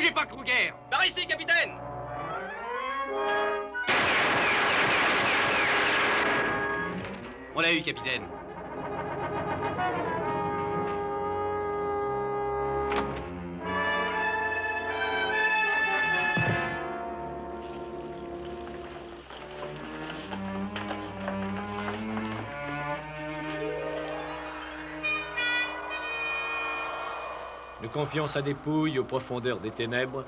bougez pas, Kruger! Par ici, capitaine! On l'a eu, capitaine. Nous confions sa dépouille aux profondeurs des ténèbres,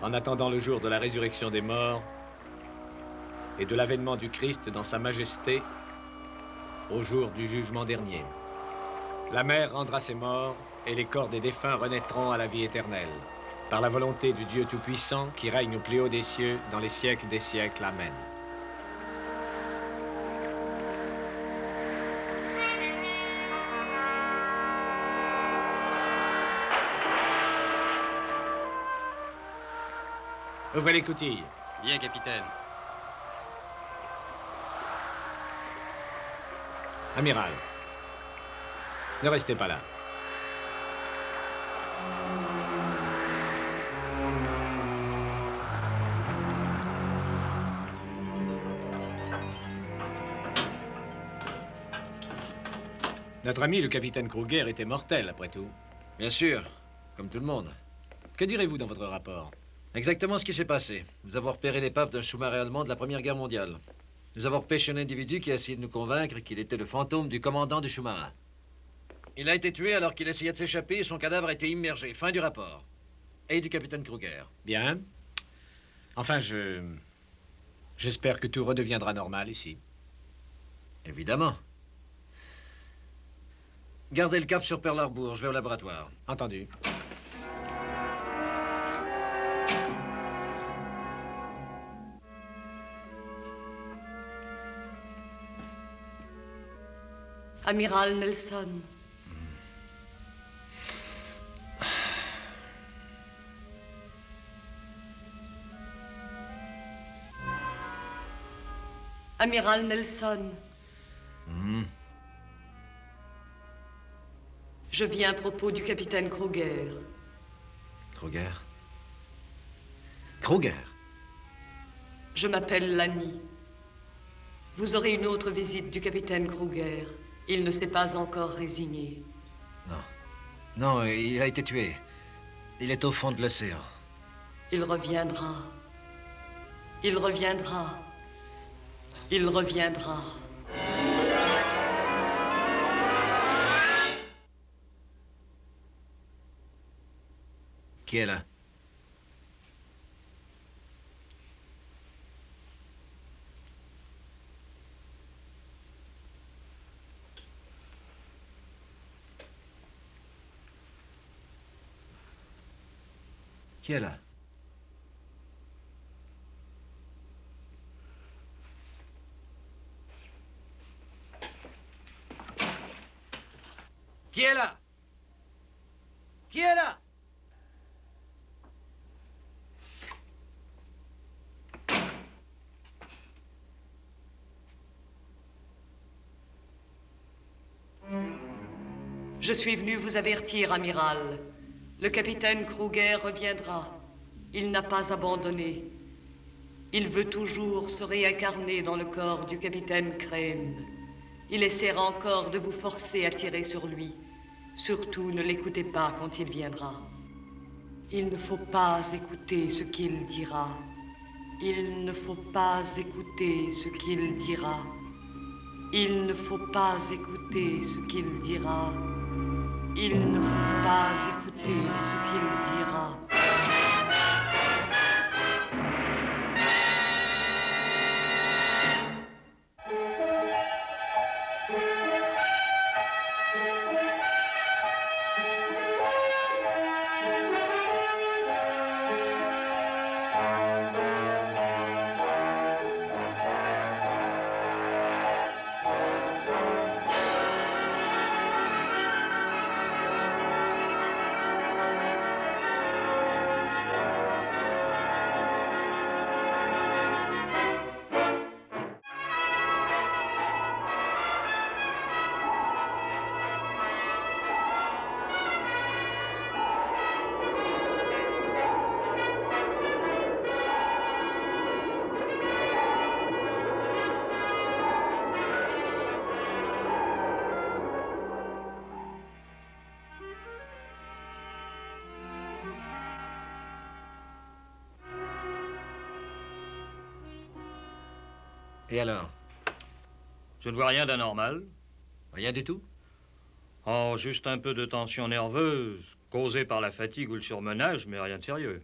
en attendant le jour de la résurrection des morts et de l'avènement du Christ dans sa majesté au jour du jugement dernier. La mer rendra ses morts et les corps des défunts renaîtront à la vie éternelle, par la volonté du Dieu Tout-Puissant qui règne au plus haut des cieux dans les siècles des siècles. Amen. Ouvrez les coutilles. Bien, capitaine. Amiral, ne restez pas là. Notre ami, le capitaine Kruger, était mortel, après tout. Bien sûr, comme tout le monde. Que direz-vous dans votre rapport? Exactement ce qui s'est passé. Nous avons repéré l'épave d'un sous-marin allemand de la Première Guerre mondiale. Nous avons repêché un individu qui a essayé de nous convaincre qu'il était le fantôme du commandant du sous-marin. Il a été tué alors qu'il essayait de s'échapper et son cadavre a été immergé. Fin du rapport. Et du capitaine Kruger. Bien. Enfin, j'espère que tout redeviendra normal ici. Évidemment. Gardez le cap sur Pearl Harbor. Je vais au laboratoire. Entendu. Amiral Nelson. Amiral Nelson. Je viens à propos du capitaine Kruger. Kruger? Kruger? Je m'appelle Lani. Vous aurez une autre visite du capitaine Kruger. Il ne s'est pas encore résigné. Non. Non, il a été tué. Il est au fond de l'océan. Il reviendra. Il reviendra. Il reviendra. Qui est là? Qui est là? Qui est là? Qui est là? Je suis venu vous avertir, amiral. Le capitaine Kruger reviendra. Il n'a pas abandonné. Il veut toujours se réincarner dans le corps du capitaine Crane. Il essaiera encore de vous forcer à tirer sur lui. Surtout, ne l'écoutez pas quand il viendra. Il ne faut pas écouter ce qu'il dira. Il ne faut pas écouter ce qu'il dira. Il ne faut pas écouter ce qu'il dira. Il ne faut pas écouter ce qu'il dira. Et alors? Je ne vois rien d'anormal. Rien du tout? Oh, juste un peu de tension nerveuse, causée par la fatigue ou le surmenage, mais rien de sérieux.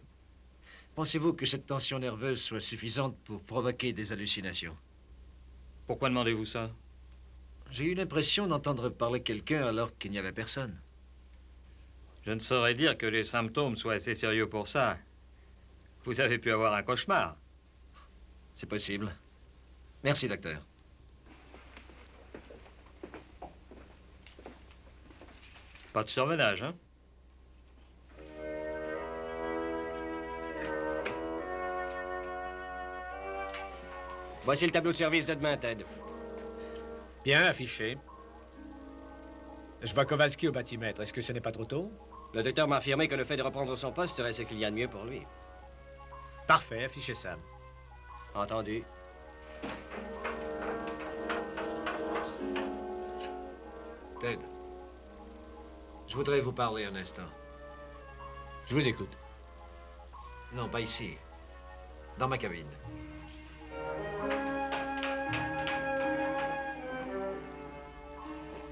Pensez-vous que cette tension nerveuse soit suffisante pour provoquer des hallucinations? Pourquoi demandez-vous ça? J'ai eu l'impression d'entendre parler quelqu'un alors qu'il n'y avait personne. Je ne saurais dire que les symptômes soient assez sérieux pour ça. Vous avez pu avoir un cauchemar. C'est possible. Merci, docteur. Pas de surmenage, hein? Voici le tableau de service de demain, Ted. Bien affiché. Je vois Kowalski au bâtimètre. Est-ce que ce n'est pas trop tôt? Le docteur m'a affirmé que le fait de reprendre son poste serait ce qu'il y a de mieux pour lui. Parfait, affichez ça. Entendu. Ted, je voudrais vous parler un instant. Je vous écoute. Non, pas ici. Dans ma cabine.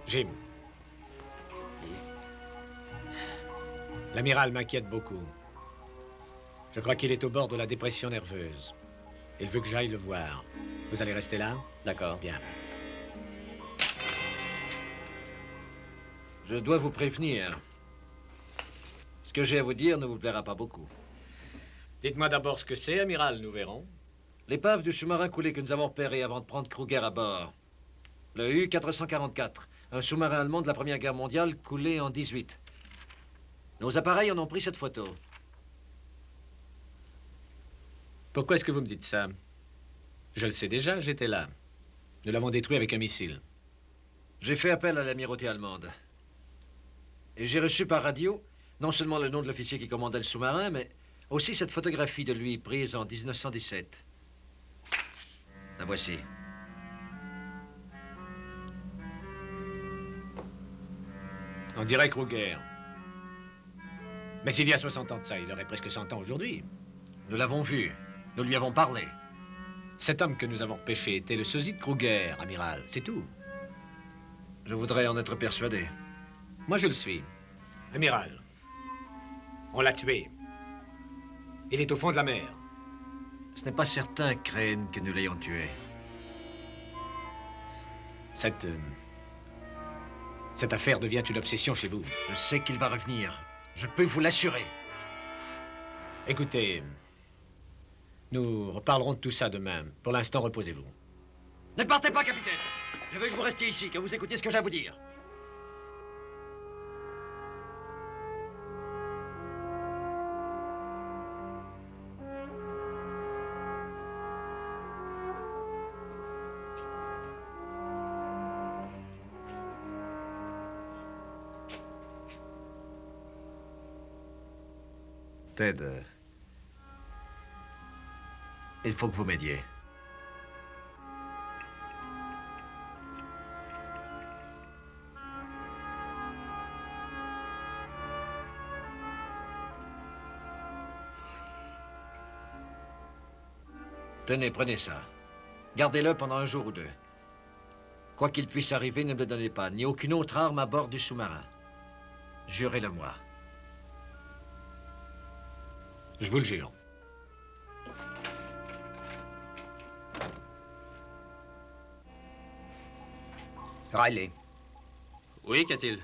Jim. L'amiral m'inquiète beaucoup. Je crois qu'il est au bord de la dépression nerveuse. Il veut que j'aille le voir. Vous allez rester là? D'accord. Bien. Je dois vous prévenir. Ce que j'ai à vous dire ne vous plaira pas beaucoup. Dites-moi d'abord ce que c'est, amiral, nous verrons. L'épave du sous-marin coulé que nous avons repéré avant de prendre Kruger à bord. Le U-444, un sous-marin allemand de la Première Guerre mondiale coulé en 18. Nos appareils en ont pris cette photo. Pourquoi est-ce que vous me dites ça? Je le sais déjà, j'étais là. Nous l'avons détruit avec un missile. J'ai fait appel à l'amirauté allemande. Et j'ai reçu par radio non seulement le nom de l'officier qui commandait le sous-marin, mais aussi cette photographie de lui prise en 1917. La voici. On dirait Kruger. Mais s'il y a 60 ans de ça, il aurait presque 100 ans aujourd'hui. Nous l'avons vu. Nous lui avons parlé. Cet homme que nous avons repêché était le sosie de Kruger, amiral. C'est tout. Je voudrais en être persuadé. Moi, je le suis. Amiral, on l'a tué. Il est au fond de la mer. Ce n'est pas certain, Crane, que nous l'ayons tué. Cette affaire devient une obsession chez vous. Je sais qu'il va revenir. Je peux vous l'assurer. Écoutez, nous reparlerons de tout ça demain. Pour l'instant, reposez-vous. Ne partez pas, capitaine. Je veux que vous restiez ici, que vous écoutiez ce que j'ai à vous dire. Ted, il faut que vous m'aidiez. Tenez, prenez ça. Gardez-le pendant un jour ou deux. Quoi qu'il puisse arriver, ne me le donnez pas, ni aucune autre arme à bord du sous-marin. Jurez-le-moi. Je vous le jure. Riley, Oui, qu'y a-t-il?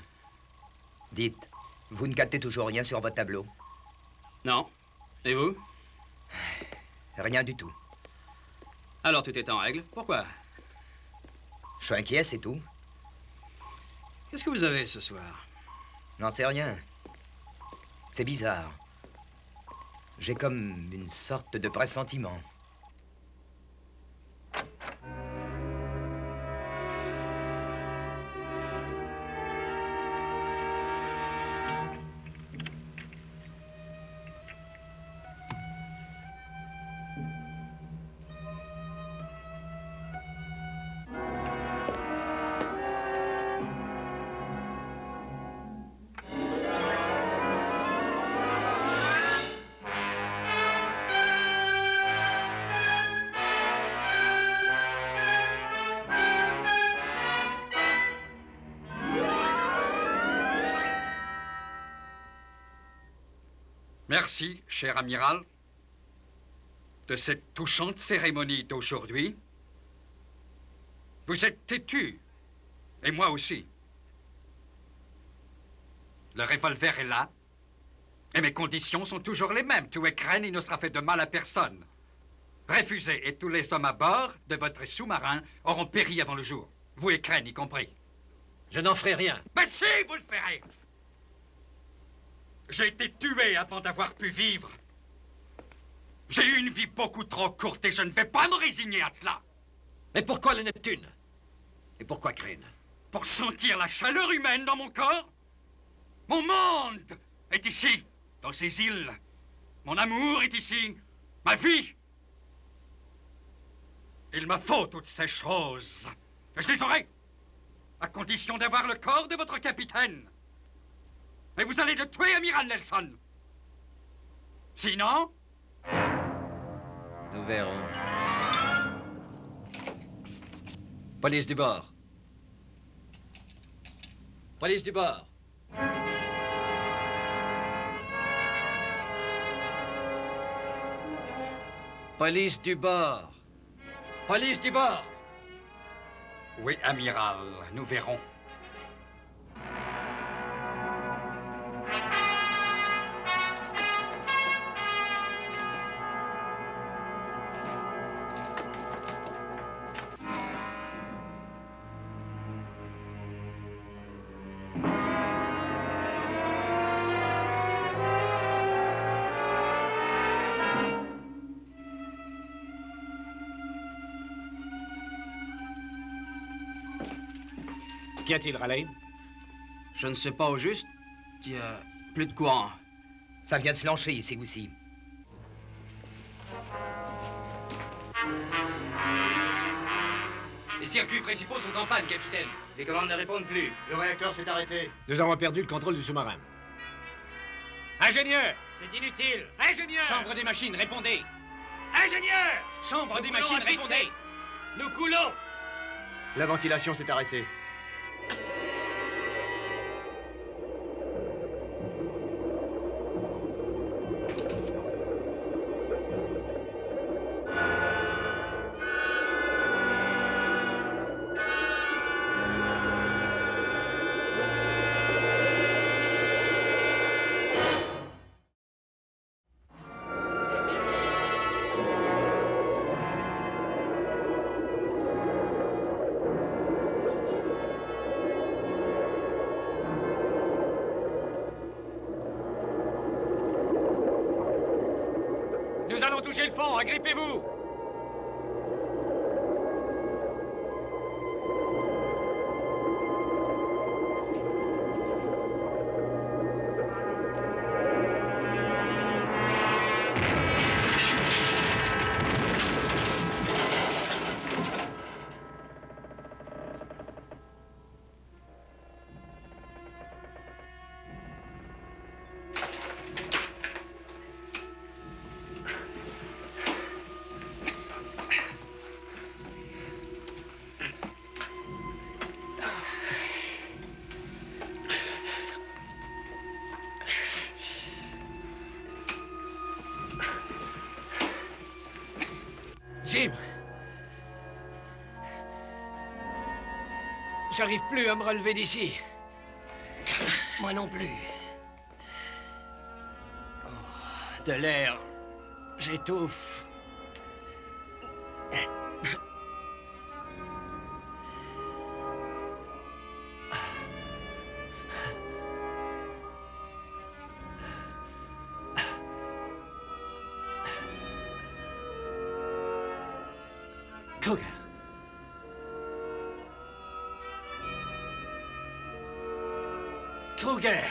dites, vous ne captez toujours rien sur votre tableau? Non. Et vous? Rien du tout. Alors tout est en règle. Pourquoi? Je suis inquiet, c'est tout. Qu'est-ce que vous avez ce soir? N'en sais rien. C'est bizarre. J'ai comme une sorte de pressentiment. Merci, cher amiral, de cette touchante cérémonie d'aujourd'hui. Vous êtes têtu, et moi aussi. Le revolver est là, et mes conditions sont toujours les mêmes. Tuer Crane, il ne sera fait de mal à personne. Refusez, et tous les hommes à bord de votre sous-marin auront péri avant le jour. Vous et Crane y compris. Je n'en ferai rien. Mais si, vous le ferez! J'ai été tué avant d'avoir pu vivre. J'ai eu une vie beaucoup trop courte et je ne vais pas me résigner à cela. Mais pourquoi le Neptune? Et pourquoi Crane? Pour sentir la chaleur humaine dans mon corps. Mon monde est ici, dans ces îles. Mon amour est ici. Ma vie. Il me faut toutes ces choses. Et je les aurai, à condition d'avoir le corps de votre capitaine. Mais vous allez le tuer, amiral Nelson. Sinon... Nous verrons. Police du bord. Police du bord. Police du bord. Police du bord. Oui, amiral, nous verrons. Qu'y a-t-il, Raleigh? Je ne sais pas au juste. Il y a plus de courant. Ça vient de flancher ici aussi. Les circuits principaux sont en panne, capitaine. Les commandes ne répondent plus. Le réacteur s'est arrêté. Nous avons perdu le contrôle du sous-marin. Ingénieur! C'est inutile. Ingénieur! Chambre des machines, répondez. Ingénieur! Chambre des machines, répondez. Nous coulons. La ventilation s'est arrêtée. Nous allons toucher le fond, agrippez-vous! Jim! J'arrive plus à me relever d'ici. Moi non plus. Oh, de l'air. J'étouffe. Kruger! Kruger!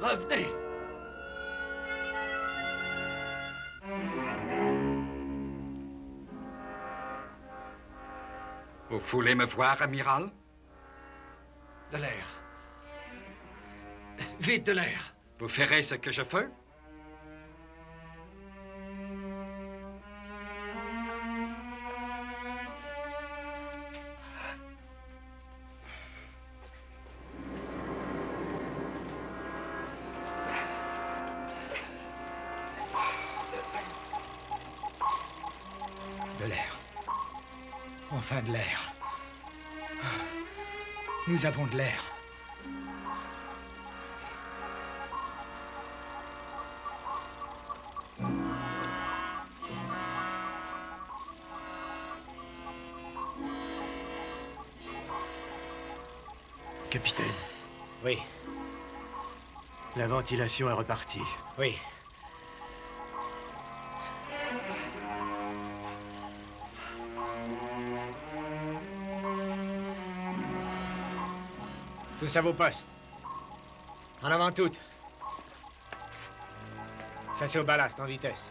Revenez! Vous voulez me voir, amiral? De l'air. Vite, de l'air. Vous ferez ce que je veux? l'air. Enfin de l'air. Nous avons de l'air. Capitaine, Oui, la ventilation est repartie. oui. Tous à vos postes. En avant toutes. Chassez au ballast en vitesse.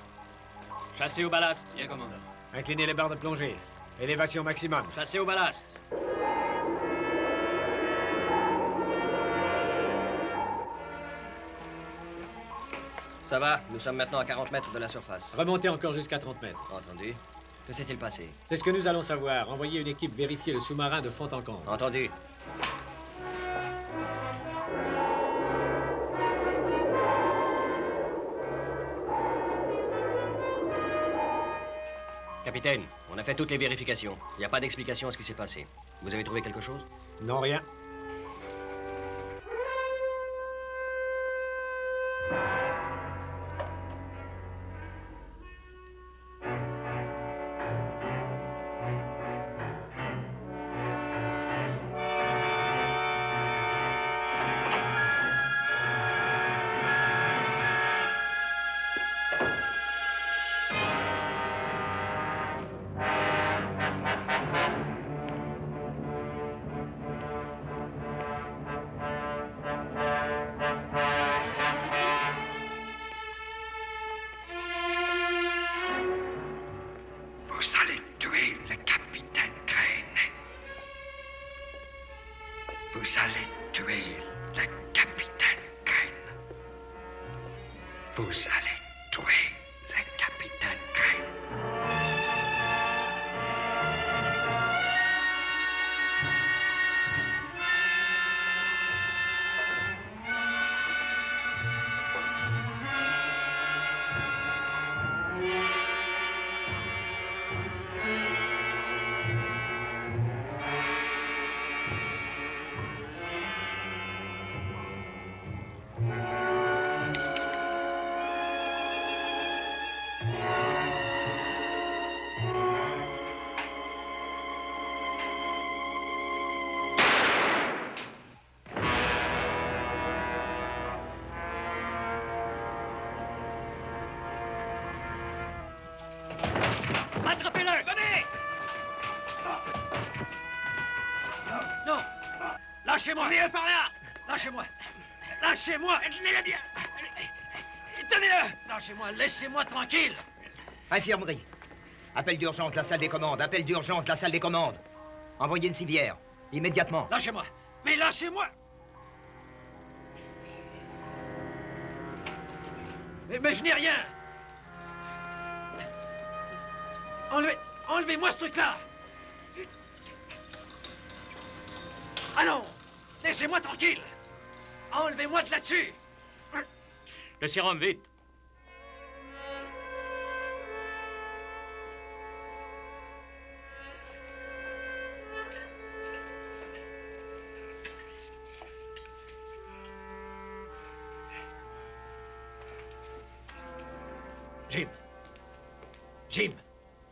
Chassez au ballast. Bien, commandant. Inclinez les barres de plongée. Élévation maximum. Chassez au ballast. Ça va, nous sommes maintenant à 40 mètres de la surface. Remontez encore jusqu'à 30 mètres. Entendu. Que s'est-il passé? C'est ce que nous allons savoir. Envoyez une équipe vérifier le sous-marin de fond en comble. Entendu. Capitaine, on a fait toutes les vérifications. Il n'y a pas d'explication à ce qui s'est passé. Vous avez trouvé quelque chose? Non, rien. Vous allez tuer le capitaine Crane. Vous allez tuer le capitaine Crane. Vous allez tuer le capitaine Crane. Attrapez-le! Venez! Non! Lâchez-moi! Venez par là! Lâchez-moi! Lâchez-moi! Tenez-le bien! Tenez-le! Lâchez-moi! Laissez-moi tranquille! Infirmerie. Appel d'urgence, la salle des commandes. Appel d'urgence, la salle des commandes. Envoyez une civière. Immédiatement. Lâchez-moi! Mais lâchez-moi! Mais je n'ai rien! Enlevez-moi ce truc-là! Allons! Laissez-moi tranquille! Enlevez-moi de là-dessus! Le sérum, vite. Jim! Jim!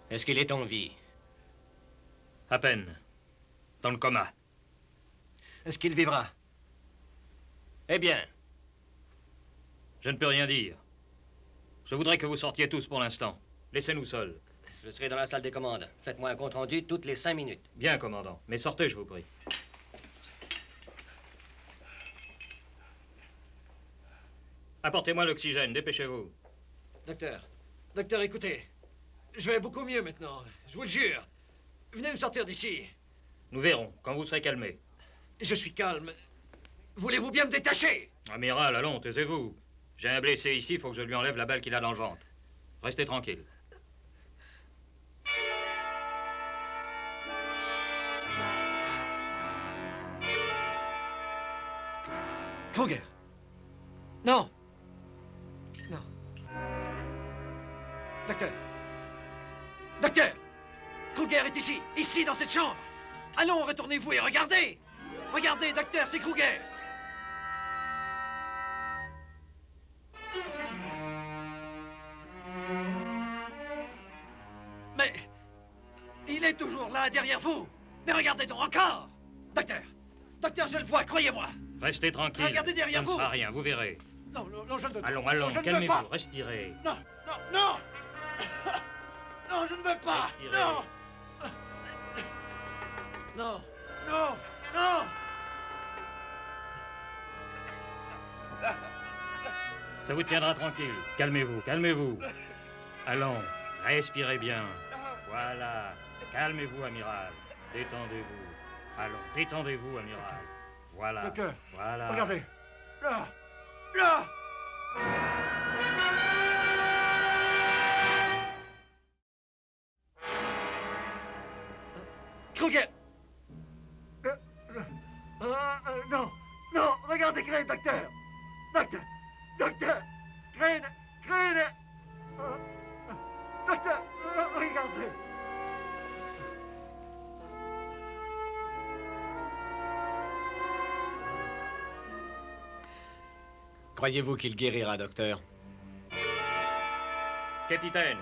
Est-ce qu'il est en vie? À peine. Dans le coma. Est-ce qu'il vivra? Eh bien, Je ne peux rien dire. Je voudrais que vous sortiez tous pour l'instant. Laissez-nous seuls. je serai dans la salle des commandes. Faites-moi un compte-rendu toutes les 5 minutes. Bien, commandant. Mais sortez, je vous prie. Apportez-moi l'oxygène, dépêchez-vous. Docteur, écoutez. Je vais beaucoup mieux maintenant. Je vous le jure. Venez me sortir d'ici. Nous verrons, quand vous serez calmé. Je suis calme. Voulez-vous bien me détacher? Amiral, allons, taisez-vous. J'ai un blessé ici, il faut que je lui enlève la balle qu'il a dans le ventre. Restez tranquille. Kruger. Non. Non. Docteur. Docteur. Kruger est ici, ici, dans cette chambre. Allons, retournez-vous et regardez. Regardez, docteur, c'est Kruger. Mais il est toujours là, derrière vous. Mais regardez donc encore. Docteur, docteur, je le vois, croyez-moi. Restez tranquille. Regardez derrière Ça vous. ne sera rien, vous verrez. Non, non, non, je ne veux pas. Allons, Non, allons, je ne veux calmez-vous, pas. respirez. Non, non, non. Non, je ne veux pas. Respirez. Non. Non, non, non. Ça vous tiendra tranquille. Calmez-vous, calmez-vous. Allons, respirez bien. Voilà. Calmez-vous, amiral. Détendez-vous. Allons, détendez-vous, amiral. Voilà. Docteur, Voilà. regardez. Là. Là. Kruger. Non. Non. Regardez Crane, docteur. Docteur. Docteur. Crane. Crane. Docteur. Regardez. Croyez-vous qu'il guérira, docteur? Capitaine,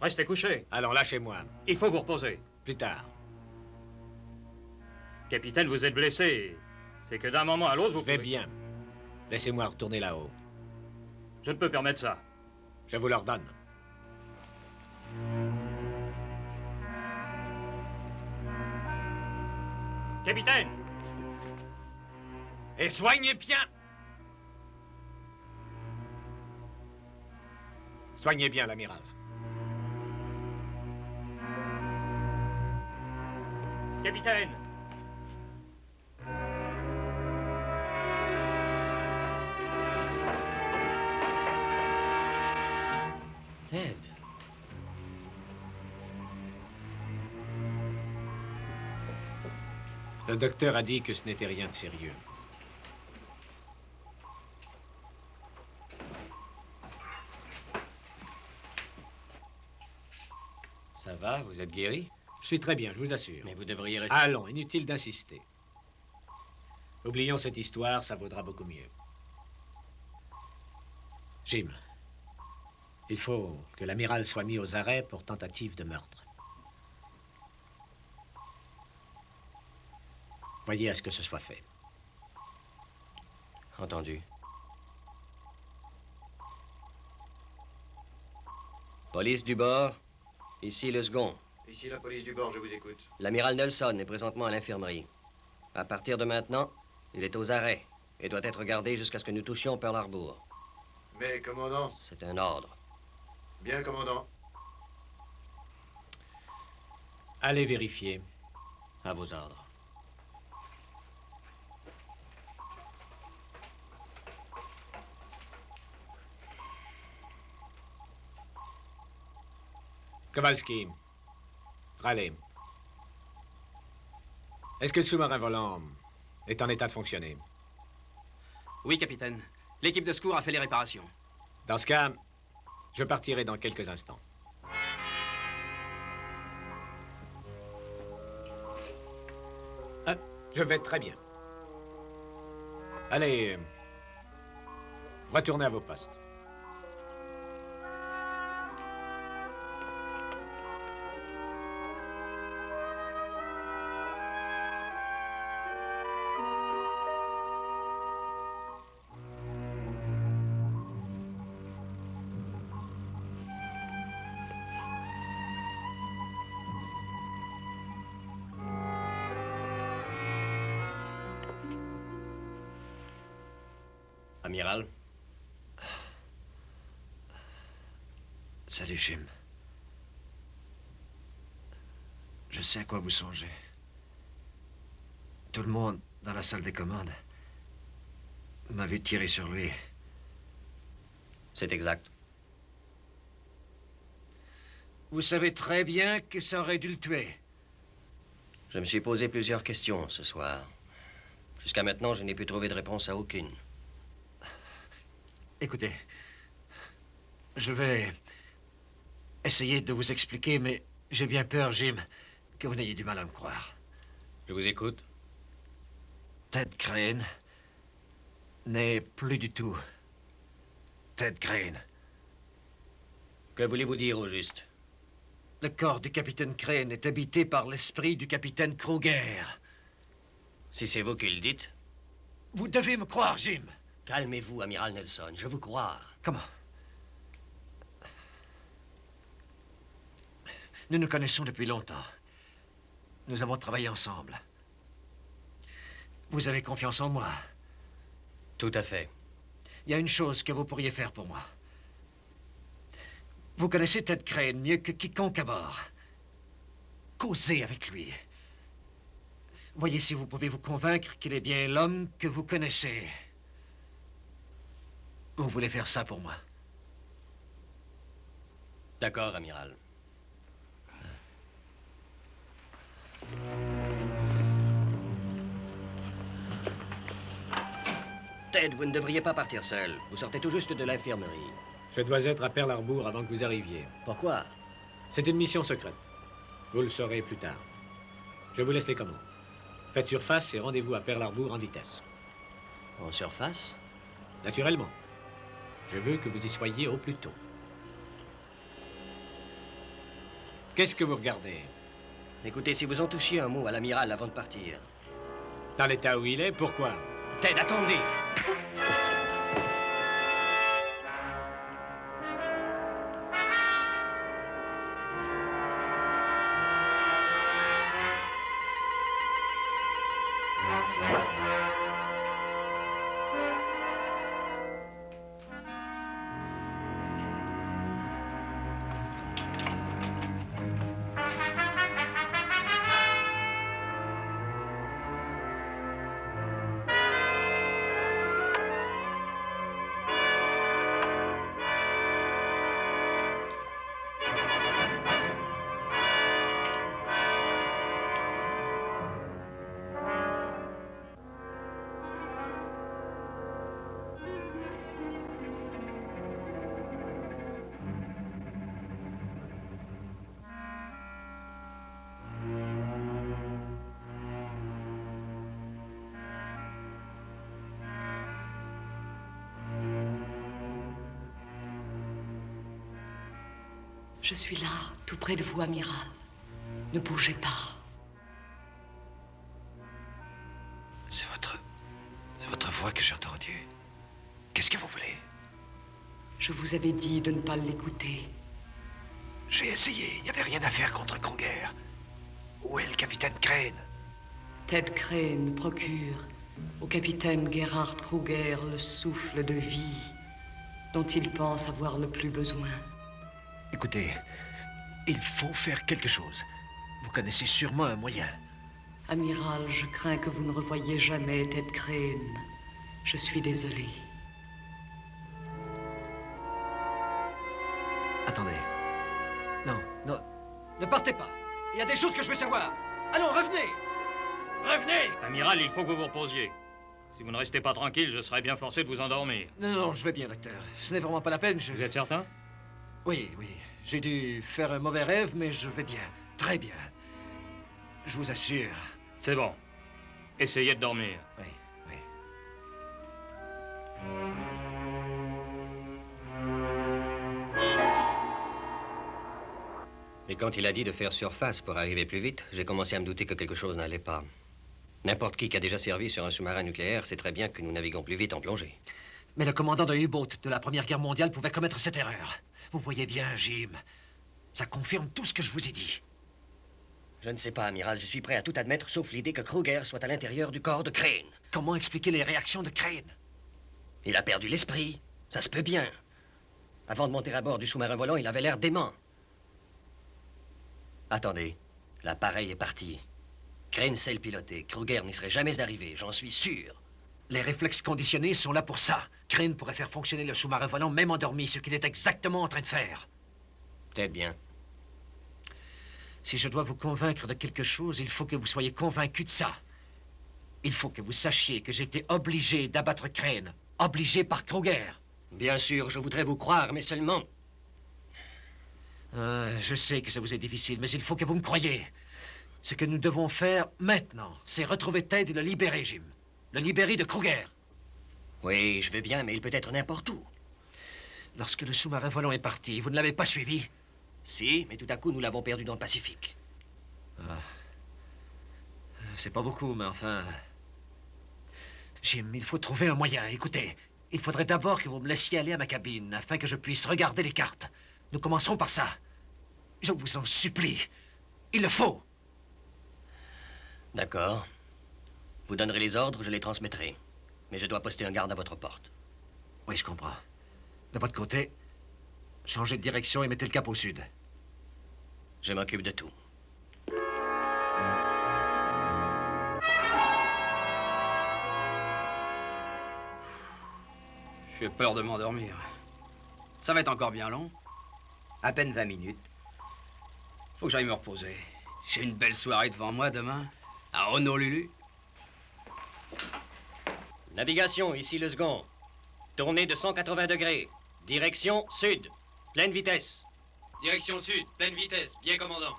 restez couché. Allons, lâchez-moi. Il faut vous reposer. Plus tard. Capitaine, vous êtes blessé. C'est que d'un moment à l'autre, vous Je vais pouvez- bien. Laissez-moi retourner là-haut. Je ne peux permettre ça. Je vous l'ordonne. Capitaine! Et soignez bien! Soignez bien l'amiral. Capitaine! Ted. Le docteur a dit que ce n'était rien de sérieux. Ça va, vous êtes guéri? Je suis très bien, je vous assure. Mais vous devriez rester... Allons, inutile d'insister. Oublions cette histoire, ça vaudra beaucoup mieux. Jim, il faut que l'amiral soit mis aux arrêts pour tentative de meurtre. Voyez à ce que ce soit fait. Entendu. Police du bord, ici le second. Ici la police du bord, je vous écoute. L'amiral Nelson est présentement à l'infirmerie. À partir de maintenant, il est aux arrêts et doit être gardé jusqu'à ce que nous touchions Pearl Harbor. Mais, commandant. C'est un ordre. Bien, commandant. Allez vérifier. À vos ordres. Kowalski, Raleigh. Est-ce que le sous-marin volant est en état de fonctionner? Oui, capitaine. L'équipe de secours a fait les réparations. Dans ce cas, je partirai dans quelques instants. Ah, je vais très bien. Allez, retournez à vos postes. Amiral, Salut, Jim. Je sais à quoi vous songez. Tout le monde dans la salle des commandes m'a vu tirer sur lui. c'est exact. Vous savez très bien que ça aurait dû le tuer. Je me suis posé plusieurs questions ce soir. Jusqu'à maintenant, je n'ai pu trouver de réponse à aucune. Écoutez, je vais essayer de vous expliquer, mais J'ai bien peur, Jim, que vous n'ayez du mal à me croire. Je vous écoute. Ted Crane n'est plus du tout Ted Crane. Que voulez-vous dire au juste? Le corps du capitaine Crane est habité par l'esprit du capitaine Kruger. Si c'est vous qui le dites. Vous devez me croire, Jim. Calmez-vous, amiral Nelson, je vous crois. Comment? Nous nous connaissons depuis longtemps. Nous avons travaillé ensemble. Vous avez confiance en moi. Tout à fait. Il y a une chose que vous pourriez faire pour moi. Vous connaissez Ted Crane mieux que quiconque à bord. Causez avec lui. Voyez si vous pouvez vous convaincre qu'il est bien l'homme que vous connaissez. Vous voulez faire ça pour moi? D'accord, amiral. Ted, vous ne devriez pas partir seul. Vous sortez tout juste de l'infirmerie. Je dois être à Pearl Harbor avant que vous arriviez. Pourquoi? C'est une mission secrète. Vous le saurez plus tard. Je vous laisse les commandes. Faites surface et rendez-vous à Pearl Harbor en vitesse. En surface? Naturellement. Je veux que vous y soyez au plus tôt. Qu'est-ce que vous regardez? Écoutez, si vous en touchiez un mot à l'amiral avant de partir. Dans l'état où il est, pourquoi? Ted, attendez! Je suis là, tout près de vous, amiral. Ne bougez pas. C'est votre voix que j'ai entendue. Qu'est-ce que vous voulez? Je vous avais dit de ne pas l'écouter. J'ai essayé. Il n'y avait rien à faire contre Kruger. Où est le capitaine Crane? Ted Crane procure au capitaine Gerhard Kruger le souffle de vie dont il pense avoir le plus besoin. Écoutez, il faut faire quelque chose. Vous connaissez sûrement un moyen. Amiral, je crains que vous ne revoyiez jamais Ted Crane. Je suis désolé. Attendez. Non, non. Ne partez pas. Il y a des choses que je veux savoir. Allons, revenez. Revenez. Amiral, il faut que vous vous reposiez. Si vous ne restez pas tranquille, je serai bien forcé de vous endormir. Non, non, je vais bien, docteur. Ce n'est vraiment pas la peine, Vous êtes certain? Oui, oui. J'ai dû faire un mauvais rêve, mais je vais bien. Très bien. Je vous assure. C'est bon. Essayez de dormir. Oui, oui. Et quand il a dit de faire surface pour arriver plus vite, j'ai commencé à me douter que quelque chose n'allait pas. N'importe qui a déjà servi sur un sous-marin nucléaire sait très bien que nous naviguons plus vite en plongée. Mais le commandant d'un U-boat de la Première Guerre mondiale pouvait commettre cette erreur. Vous voyez bien, Jim. Ça confirme tout ce que je vous ai dit. Je ne sais pas, amiral, je suis prêt à tout admettre, sauf l'idée que Kruger soit à l'intérieur du corps de Crane. Comment expliquer les réactions de Crane? Il a perdu l'esprit. Ça se peut bien. Avant de monter à bord du sous-marin volant, il avait l'air dément. Attendez, l'appareil est parti. Crane sait le piloter. Kruger n'y serait jamais arrivé, j'en suis sûr. Les réflexes conditionnés sont là pour ça. Crane pourrait faire fonctionner le sous-marin volant même endormi, ce qu'il est exactement en train de faire. Peut-être bien. Si je dois vous convaincre de quelque chose, il faut que vous soyez convaincu de ça. Il faut que vous sachiez que j'étais obligé d'abattre Crane. Obligé par Kruger. Bien sûr, je voudrais vous croire, mais seulement... Je sais que ça vous est difficile, mais il faut que vous me croyiez. Ce que nous devons faire maintenant, c'est retrouver Ted et le libérer, Jim. Le libérer de Kruger. Oui, je veux bien, mais il peut être n'importe où. Lorsque le sous-marin volant est parti, vous ne l'avez pas suivi? Si, mais tout à coup, nous l'avons perdu dans le Pacifique. C'est pas beaucoup, mais enfin... Jim, il faut trouver un moyen. Écoutez, il faudrait d'abord que vous me laissiez aller à ma cabine afin que je puisse regarder les cartes. Nous commencerons par ça. Je vous en supplie. Il le faut. D'accord. Vous donnerez les ordres, je les transmettrai. Mais je dois poster un garde à votre porte. Oui, je comprends. De votre côté, changez de direction et mettez le cap au sud. Je m'occupe de tout. J'ai peur de m'endormir. Ça va être encore bien long. À peine 20 minutes. Faut que j'aille me reposer. J'ai une belle soirée devant moi demain, à Honolulu. Navigation, ici le second. Tournée de 180 degrés. Direction sud. Pleine vitesse. Direction sud, pleine vitesse. Bien, commandant.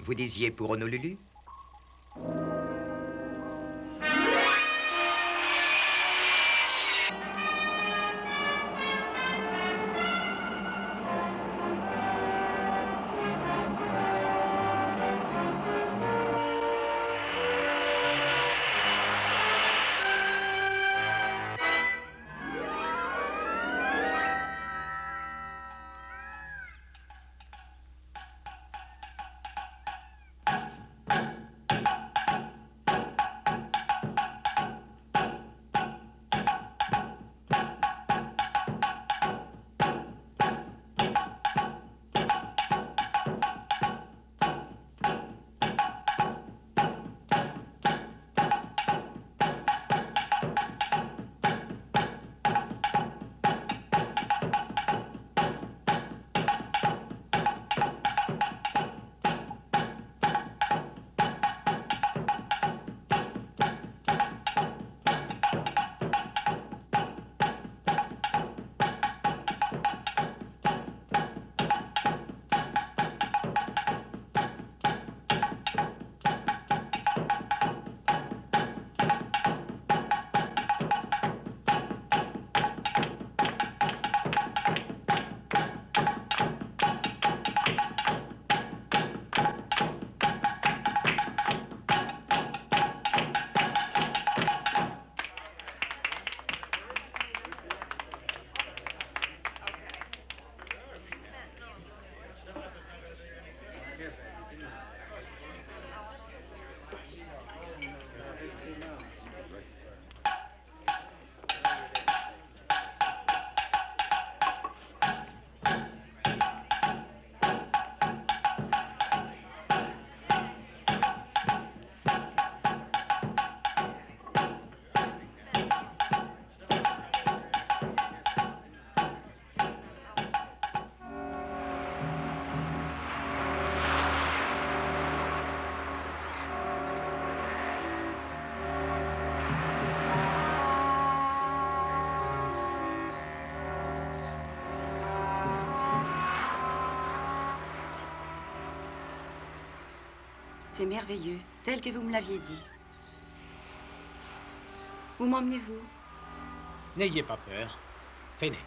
Vous disiez pour Honolulu? C'est merveilleux, tel que vous me l'aviez dit. Où m'emmenez-vous? N'ayez pas peur. Venez.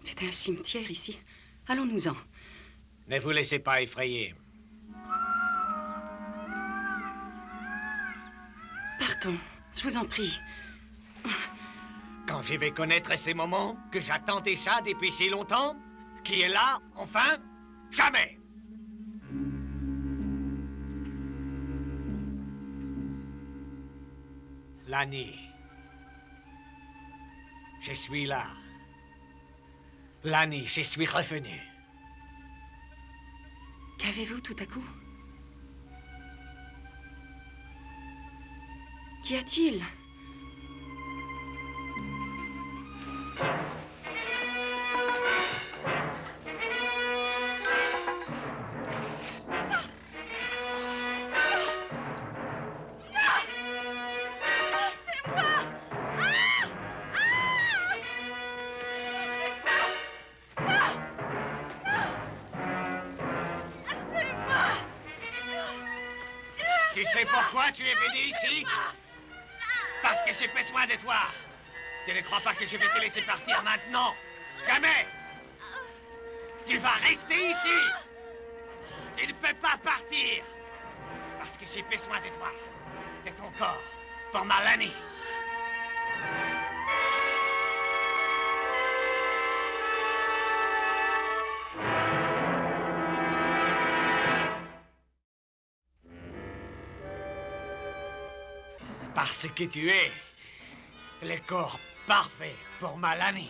C'est un cimetière ici. Allons-nous-en. Ne vous laissez pas effrayer. Partons, je vous en prie. Quand je vais connaître ces moments que j'attends déjà depuis si longtemps, qui est là, enfin, jamais. Lani, Je suis là. Lani, je suis revenu. Qu'avez-vous tout à coup? Qu'y a-t-il? Tu sais pourquoi tu es venu ici? Parce que j'ai besoin de toi. Tu ne crois pas que je vais te laisser partir maintenant? Jamais! Tu vas rester ici! Tu ne peux pas partir! Parce que j'ai besoin de toi, de ton corps, pour ma Lani. Parce que tu es le corps parfait pour ma Lani.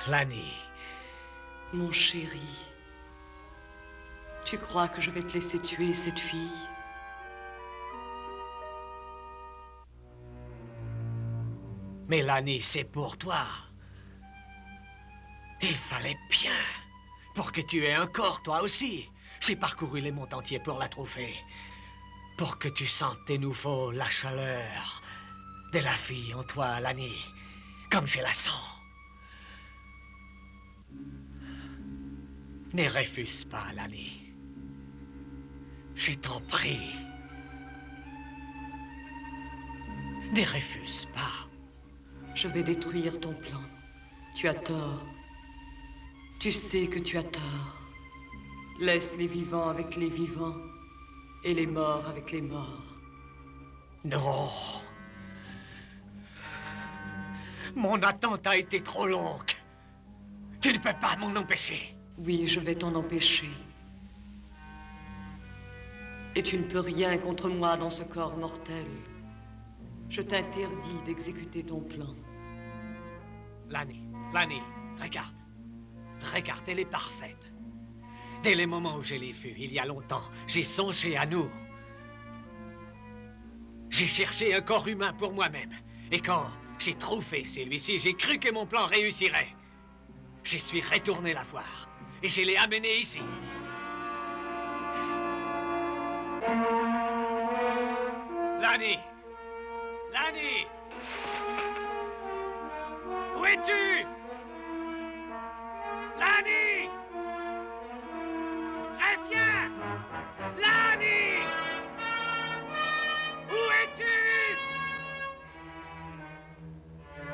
Lani. Mon chéri, tu crois que je vais te laisser tuer cette fille? Mais Lani, c'est pour toi. Il fallait bien. Pour que tu aies un corps, toi aussi. J'ai parcouru les monts entiers pour la trouver. Pour que tu sentes de nouveau la chaleur de la fille en toi, Lani. Comme je la sens. Ne refuse pas, Lani. Je t'en prie. Ne refuse pas. Je vais détruire ton plan. Tu as tort. Tu sais que tu as tort. Laisse les vivants avec les vivants et les morts avec les morts. Non. Mon attente a été trop longue. Tu ne peux pas m'en empêcher. Oui, je vais t'en empêcher. Et tu ne peux rien contre moi dans ce corps mortel. Je t'interdis d'exécuter ton plan. Lani, regarde. Regarde, elle est parfaite. Dès le moment où je l'ai vue, il y a longtemps, j'ai songé à nous. J'ai cherché un corps humain pour moi-même. Et quand j'ai trouvé celui-ci, j'ai cru que mon plan réussirait. Je suis retourné la voir. Et je l'ai amené ici. Lani! Lani! Où es-tu? Lani! Reviens! Lani! Où es-tu?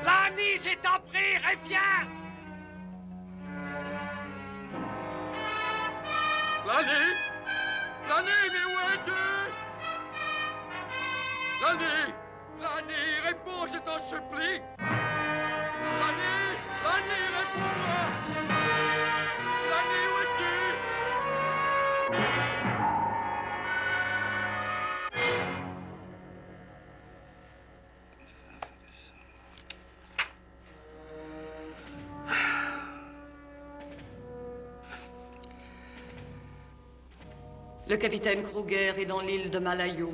Lani, je t'en prie, reviens! Lani! Lani, mais où es-tu? Lani! Lani, réponds, je t'en supplie! Lani! Lani, réponds-moi! Lani, où es-tu? Le capitaine Kruger est dans l'île de Malayo.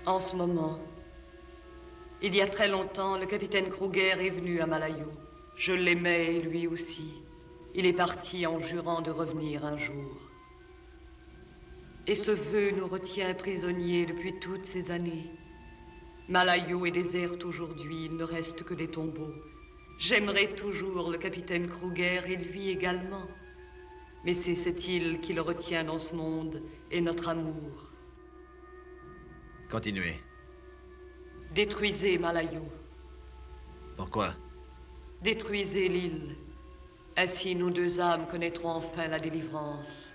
En ce moment, il y a très longtemps, le capitaine Kruger est venu à Malayo. Je l'aimais, lui aussi. Il est parti en jurant de revenir un jour. Et ce vœu nous retient prisonniers depuis toutes ces années. Malayo est déserte aujourd'hui, il ne reste que des tombeaux. J'aimerais toujours le capitaine Kruger et lui également. Mais c'est cette île qui le retient dans ce monde et notre amour. Continuez. Détruisez Malayo. Pourquoi? Détruisez l'île. Ainsi nos deux âmes connaîtront enfin la délivrance.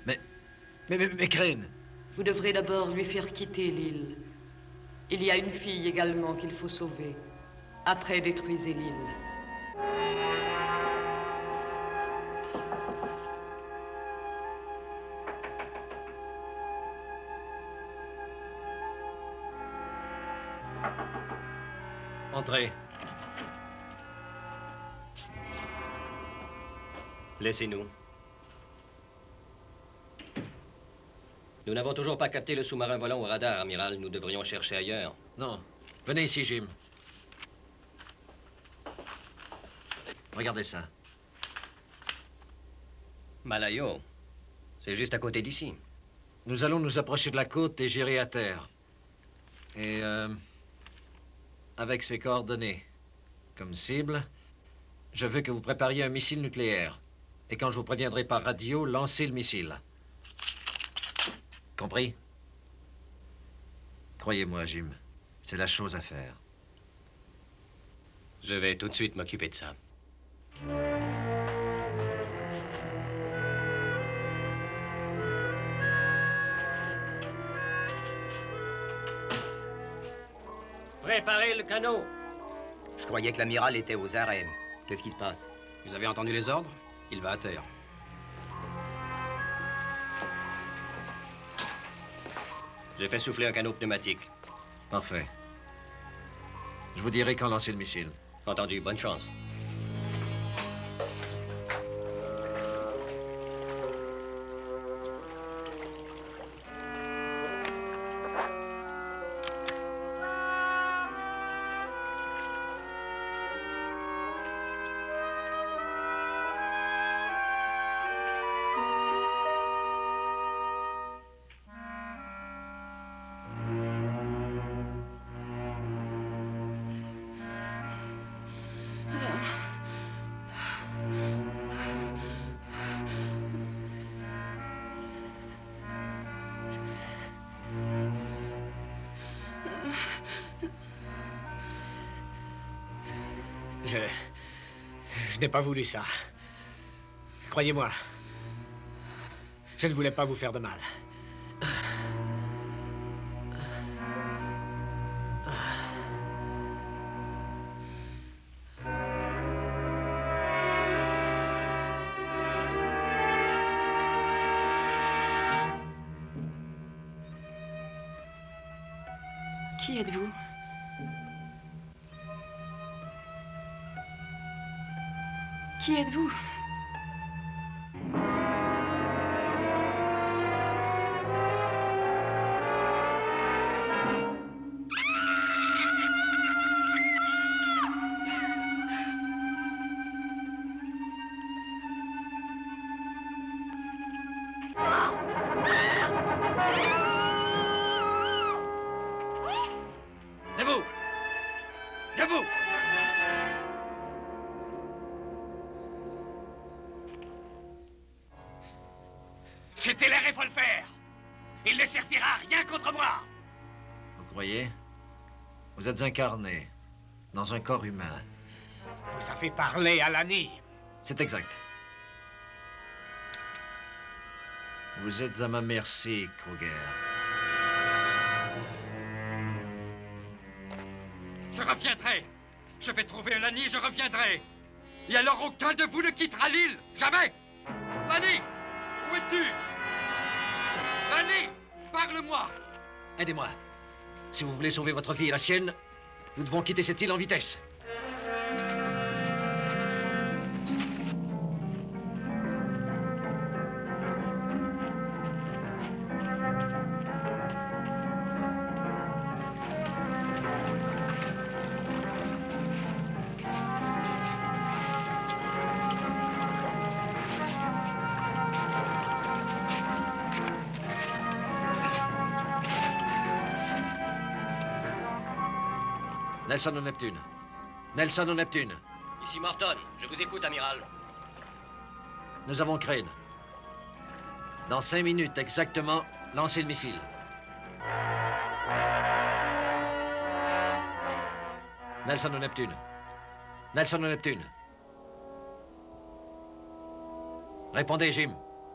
Mais Crane! Vous devrez d'abord lui faire quitter l'île. Il y a une fille également qu'il faut sauver. Après, détruisez l'île. Entrez. Laissez-nous. Nous n'avons toujours pas capté le sous-marin volant au radar, amiral. Nous devrions chercher ailleurs. Non. Venez ici, Jim. Regardez ça. Malayo, c'est juste à côté d'ici. Nous allons nous approcher de la côte et j'irai à terre. Et, avec ces coordonnées comme cible, je veux que vous prépariez un missile nucléaire. Et quand je vous préviendrai par radio, lancez le missile. Compris? Croyez-moi, Jim, c'est la chose à faire. Je vais tout de suite m'occuper de ça. Préparez le canot. Je croyais que l'amiral était aux arrêts. Qu'est-ce qui se passe? Vous avez entendu les ordres? Il va à terre. J'ai fait souffler un canot pneumatique. Parfait. Je vous dirai quand lancer le missile. Entendu, bonne chance. Je n'ai pas voulu ça. Croyez-moi. Je ne voulais pas vous faire de mal. Qui êtes-vous? Qui êtes-vous? Debout! Debout! C'était les revolvers. Il ne servira à rien contre moi. Vous croyez? Vous êtes incarné dans un corps humain. Vous avez parlé à Lani. C'est exact. Vous êtes à ma merci, Kruger. Je reviendrai. Je vais trouver un Lani, je reviendrai. Et alors aucun de vous ne quittera l'île. Jamais. Lani, où es-tu? Lani, parle-moi. Aidez-moi. Si vous voulez sauver votre vie et la sienne, nous devons quitter cette île en vitesse. Nelson au Neptune. Nelson au Neptune. Ici Morton, je vous écoute, amiral. Nous avons Crane. Dans 5 minutes exactement, lancez le missile. Nelson au Neptune. Nelson au Neptune. Répondez, Jim.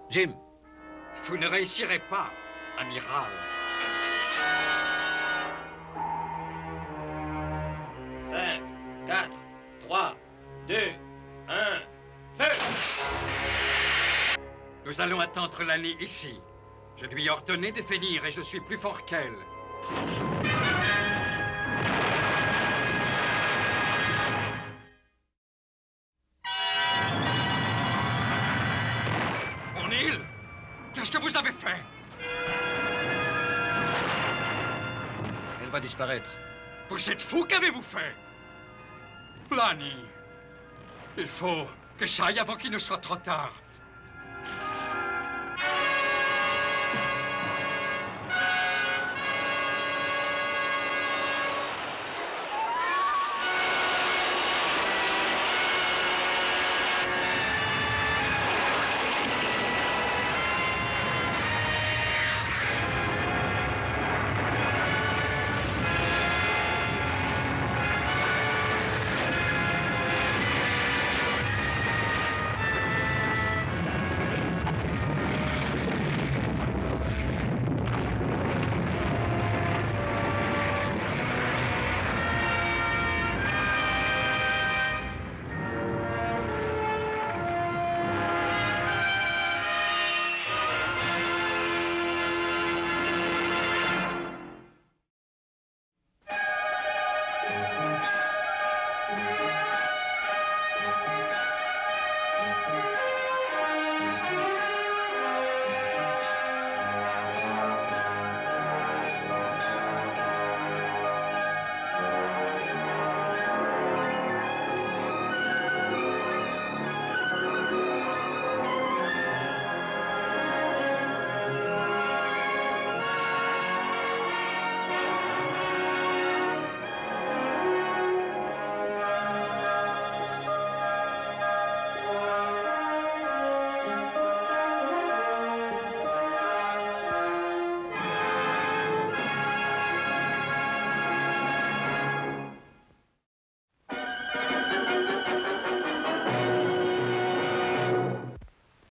Jim. Vous ne réussirez pas, amiral. Cinq, 4, 3, 2, 1, feu! Nous allons attendre l'année ici. Je lui ai ordonné de venir et je suis plus fort qu'elle. O'Neill, qu'est-ce que vous avez fait? Elle va disparaître. Vous êtes fou, qu'avez-vous fait? Planny, il faut que j'aille avant qu'il ne soit trop tard.